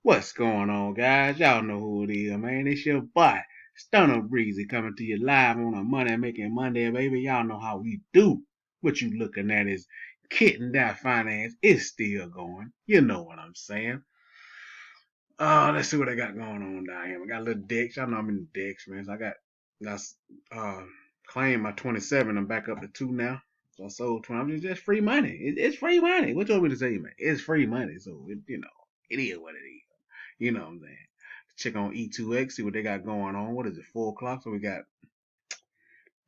What's going on, guys? Y'all know who it is, man. It's your boy, Stunner Breezy, coming to you live on a Money Making Monday, baby. Y'all know how we do. What you looking at is Kitten That Finance is still going. You know what I'm saying. Let's see what I got going on down here. I got a little decks. Y'all know I'm in the decks, man. So I got claimed my 27. I'm back up to 2 now. So I sold 20. I'm just free money. It's free money. What you want me to say, man? It's free money. So, it is what it is. You know what I'm saying? Check on E2X, see what they got going on. What is it, 4 o'clock? So we got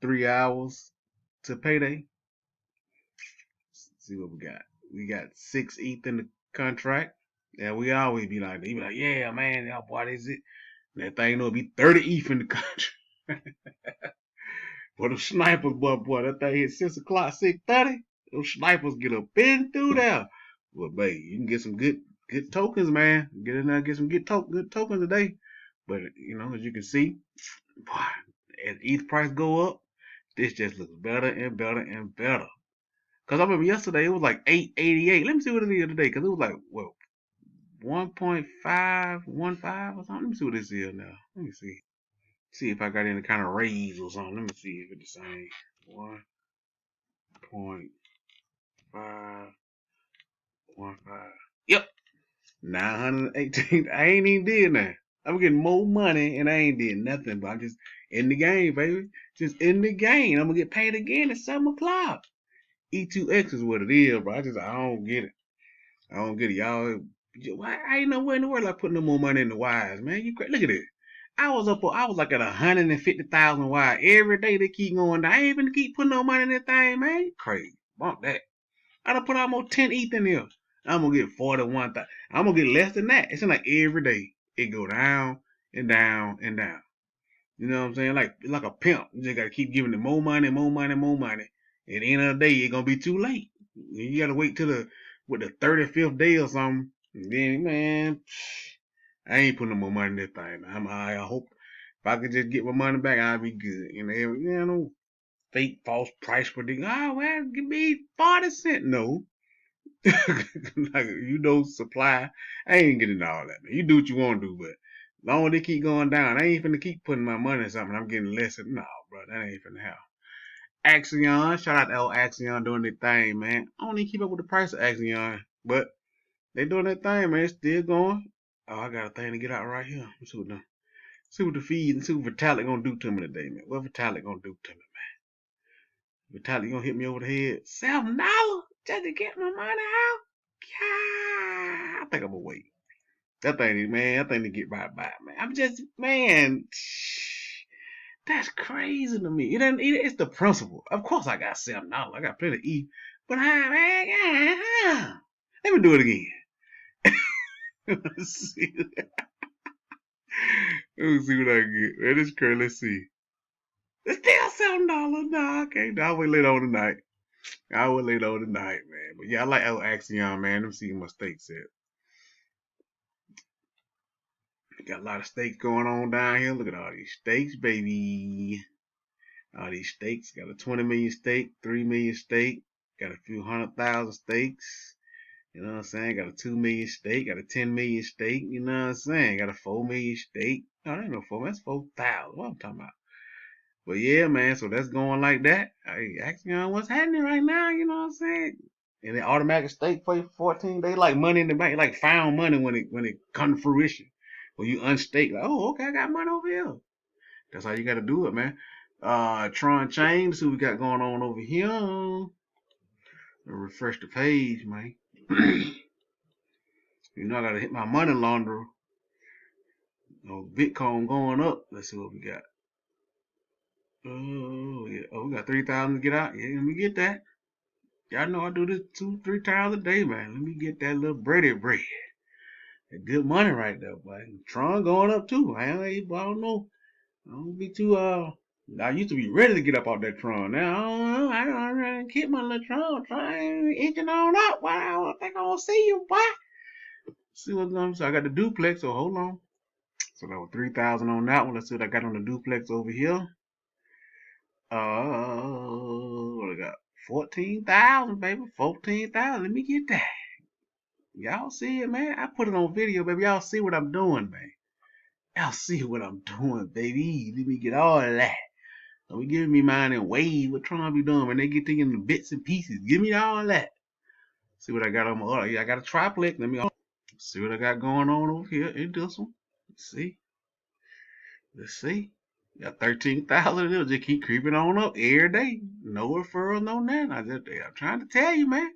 3 hours to payday. Let's see what we got. We got 6 ETH in the contract. Yeah, we always be like, yeah, man, y'all boy, is it? And that thing will be 30 ETH in the contract. For the snipers, boy, that thing hit 6 o'clock, 6:30. Those snipers get up in through there. Well, babe, you can get some good tokens, man. Get in there, get some good tokens today. But as you can see, boy, as ETH price go up, this just looks better and better and better. Cause I remember yesterday it was like 888. Let me see what it is today. Cause it was like 1.515 or something. Let me see what this is now. Let me see. See if I got any kind of raise or something. Let me see if it's the same. 1.515. Yep. 918. I ain't even did that. I'm getting more money and I ain't did nothing, but I'm just in the game, baby. Just in the game. I'm gonna get paid again at 7 o'clock. E2X is what it is, bro. I don't get it. I don't get it. Y'all, why I ain't nowhere in the world like putting no more money in the wires, man. Look at it. I was like at 150,000 wires every day. They keep going down. I ain't even keep putting no money in that thing, man. Crazy. Bump that. I done put almost 10 ETH in there. I'm gonna get 41,000. I'm gonna get less than that. It's like every day it go down and down and down. You know what I'm saying? Like a pimp. You just gotta keep giving it more money, more money, more money. At the end of the day, it's gonna be too late. You gotta wait till the 35th day or something. And then, man, I ain't putting no more money in this thing. I hope if I could just get my money back, I'd be good. Fake false price prediction. Oh, well, give me 40 cents. No. Supply. I ain't getting all that, man. You do what you want to do, but long as they keep going down, I ain't finna keep putting my money in something. I'm getting less. No, bro, that ain't finna happen. AXION, shout out to L AXION doing their thing, man. I don't even keep up with the price of AXION, but they doing their thing, man. It's still going. Oh, I got a thing to get out right here. Let's see what the feed and see what Vitalik gonna do to me today, man. What Vitalik gonna do to me, man? Vitalik gonna hit me over the head. $7 just to get my money out? Yeah, I think I'm gonna wait. That thing to get right by, man. Man, that's crazy to me. It's the principle. Of course, I got $7. I got plenty to eat, but let me do it again. Let's see. Let me see what I get. Man, it's crazy. Let's see. It's still $7. Nah, I can't. I will wait later on tonight. Man. But yeah, I like Axion, man. Let me see what my stakes at. Got a lot of stakes going on down here. Look at all these stakes, baby. All these stakes. Got a 20 million stake, 3 million stake. Got a few 100,000 stakes. You know what I'm saying? Got a 2 million stake. Got a 10 million stake. You know what I'm saying? Got a 4 million stake. No, that ain't no 4. That's 4,000. What I'm talking about? But yeah, man. So that's going like that. Hey, Axion, what's happening right now? You know what I'm saying? And the automatic stake for 14 days, like money in the bank, like found money when it come to fruition. When you unstake, like, oh, okay, I got money over here. That's how you got to do it, man. Tron Chain, see what we got going on over here. Refresh the page, man. I got to hit my money launderer. Bitcoin going up. Let's see what we got. Oh, yeah. Oh, we got 3,000 to get out. Yeah, let me get that. Y'all know I do this 2-3 times a day, man. Let me get that little bread. That good money right there, boy. Tron going up too. I don't know. I don't be too I used to be ready to get up off that Tron. Now I don't know. I don't keep my little Tron trying inching on up. Why I don't think I will see you, boy. See what's going on. So I got the duplex, so hold on. So that was 3,000 on that one. Let's see what I got on the duplex over here. What I got? 14,000, baby. 14,000. Let me get that. Y'all see it, man. I put it on video, baby. Y'all see what I'm doing, man. Y'all see what I'm doing, baby. Let me get all of that. Don't be giving me mine in waves. What Tron be doing when they get taking the bits and pieces? Give me all of that. See what I got on my other. Yeah, I got a triplex. Let me see what I got going on over here in this one. Let's see. Let's see. Got 13,000. It'll just keep creeping on up every day. No referral, no nothing. I'm trying to tell you, man.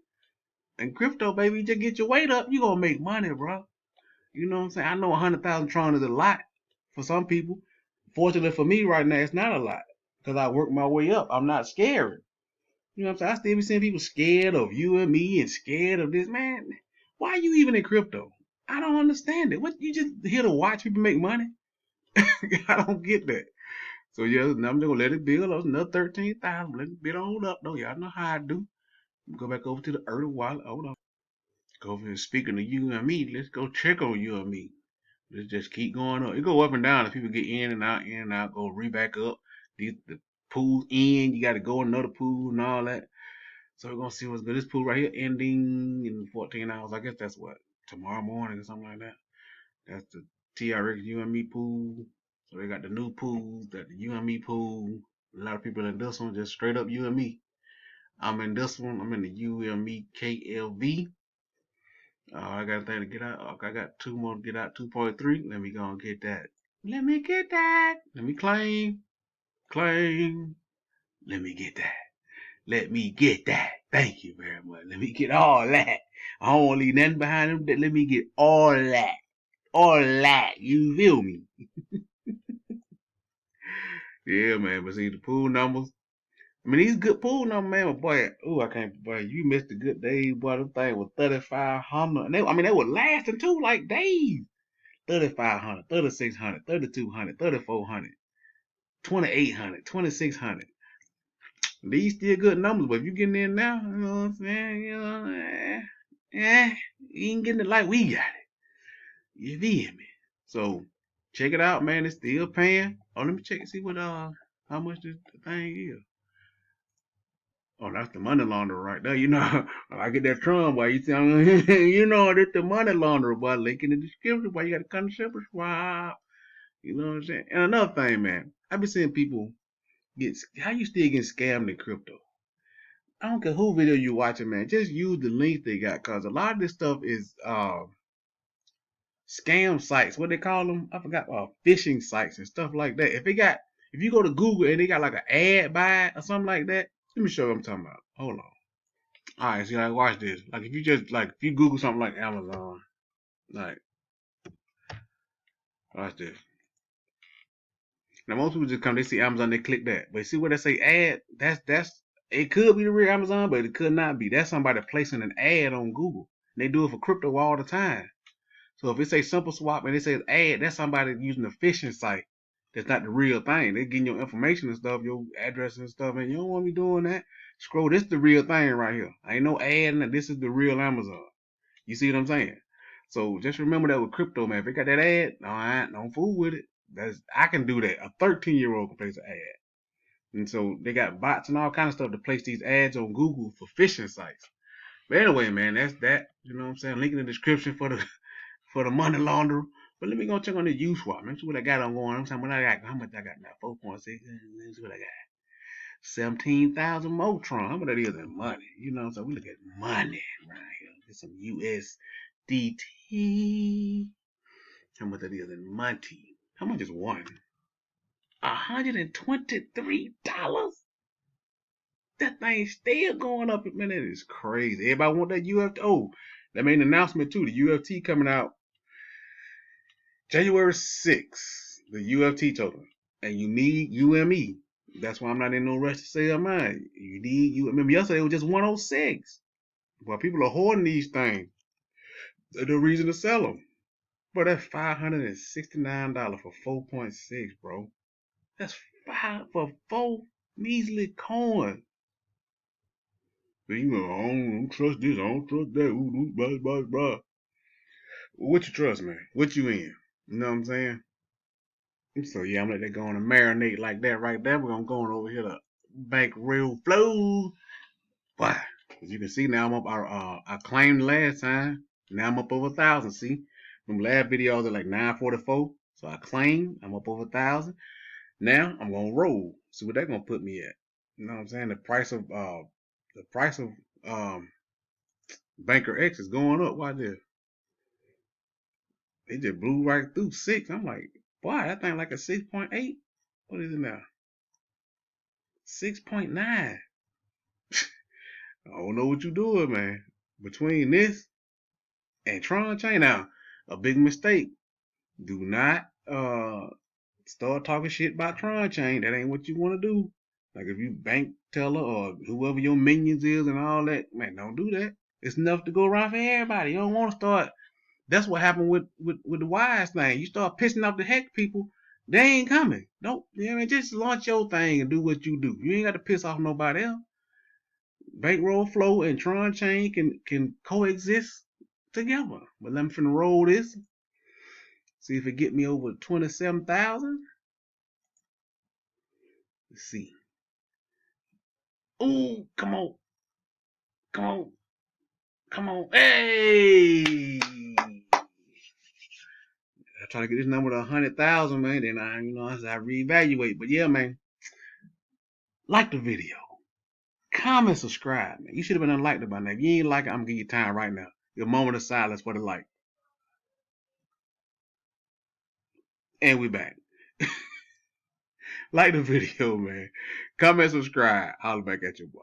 And crypto, baby, you just get your weight up. You gonna make money, bro. You know what I'm saying? I know 100,000 Tron is a lot for some people. Fortunately for me right now, it's not a lot because I work my way up. I'm not scared. You know what I'm saying? I still be seeing people scared of you and me and scared of this. Man, why are you even in crypto? I don't understand it. What, you just here to watch people make money? I don't get that. So yeah, I'm just gonna let it build up another 13,000. Let it build on up though. Y'all know how I do. Go back over to the early wallet. Hold on. Go over here. Speaking of you and me, let's go check on you and me. Let's just keep going up. It go up and down as people get in and out, go back up. The pool in, you got to go another pool and all that. So we're gonna see what's good. This pool right here ending in 14 hours. I guess that's what, tomorrow morning or something like that. That's the TRX UME pool. So they got the new pools, got the UME pool. A lot of people in this one just straight up UME. I'm in this one. I'm in the UME KLV. I got a thing to get out. I got two more to get out. 2.3. Let me go and get that. Let me get that. Let me claim. Claim. Let me get that. Let me get that. Thank you very much. Let me get all that. I don't want to leave nothing behind them. Let me get all that. All that. You feel me? Yeah, man. But see, the pool numbers. I mean, these good pool numbers, man. But boy, I can't. Boy, you missed a good day. Boy, them thing was 3,500. And they were lasting too, like days. 3,500, 3,600, 3,200, 3,400, 2,800, 2,600. These still good numbers, but if you getting in now, you know what I'm saying? You ain't getting it like we got it. You feel me? So check it out, man. It's still paying. Oh, let me check and see what how much this thing is. Oh, that's the money launderer right there. You know, I get that Tron, boy. You tell me, you know, that's the money launderer, boy. Link in the description, boy. You got to come to Shepherd Swap. You know what I'm saying? And another thing, man, I be seeing people how you still getting scammed in crypto. I don't care who video you watching, man. Just use the link they got, cause a lot of this stuff is scam sites. What they call them? I forgot. Phishing sites and stuff like that. If you go to Google and they got like an ad buy or something like that, let me show you what I'm talking about. Hold on. All right, so like watch this. Like if you Google something like Amazon, like watch this. Now most people just come, they see Amazon, they click that. But see where they say ad? That's it could be the real Amazon, but it could not be. That's somebody placing an ad on Google. And they do it for crypto all the time. So if it say simple swap and it says ad, that's somebody using a phishing site. That's not the real thing. They're getting your information and stuff, your address and stuff, and you don't want to be doing that. Scroll, this is the real thing right here. Ain't no ad, and this is the real Amazon. You see what I'm saying? So just remember that with crypto, man. If it got that ad, no, I don't fool with it. I can do that. A 13-year-old can place an ad. And so they got bots and all kind of stuff to place these ads on Google for phishing sites. But anyway, man, that's that. You know what I'm saying? Link in the description for the money launderer. But let me go check on the Uswap. Let me see what I got on going. I'm saying what I got. How much I got now? 4.6. Let's see what I got. 17,000 more Tron. How much that is in money? You know what I'm saying? We look at money right here. Get some USDT. How much that is in money? How much is one? $123. That thing's still going up. Man, that is crazy. Everybody want that UFT. Oh, that made an announcement too. The UFT coming out January 6th. The UFT token. And you need UME. That's why I'm not in no rush to sell mine. You need you. Remember yesterday it was just 106. Well, people are hoarding these things. There's no reason to sell them. But that's $569 for 4.6, bro. That's five for 4 measly coins. But you know, I don't trust this, I don't trust that. Ooh, blah, blah, blah. What you trust, man? What you in? You know what I'm saying? So yeah, I'm gonna let that go on and marinate like that right there. We're gonna go on over here to Bank Real Flow. Why? As you can see now, I'm up. I claimed last time. Now I'm up over 1,000. See, from last video I was at like 944. So I claimed I'm up over 1,000. Now I'm gonna roll. See what that's gonna put me at. You know what I'm saying? The price of um Banker X is going up. Why this? It just blew right through 6. I'm like, boy, that thing like a 6.8. What is it now? 6.9. I don't know what you doing, man. Between this and Tron Chain, now a big mistake. Do not start talking shit about Tron Chain. That ain't what you want to do. Like if you bank teller or whoever your minions is and all that, man, don't do that. It's enough to go around for everybody. You don't want to start. That's what happened with the Wise thing. You start pissing off the heck people, they ain't coming. Nope. You know what I mean? Just launch your thing and do what you do. You ain't got to piss off nobody else. Bankroll Flow and Tron Chain can coexist together. But let me finna roll this. See if it get me over 27,000. Let's see. Ooh, come on. Come on. Come on. Hey! I try to get this number to 100,000, man. Then I reevaluate. But yeah, man. Like the video. Comment, subscribe, man. You should have been unliked by now. If you ain't like it, I'm gonna give you time right now. Your moment of silence for the like. And we back. Like the video, man. Comment, subscribe. Holler back at your boy.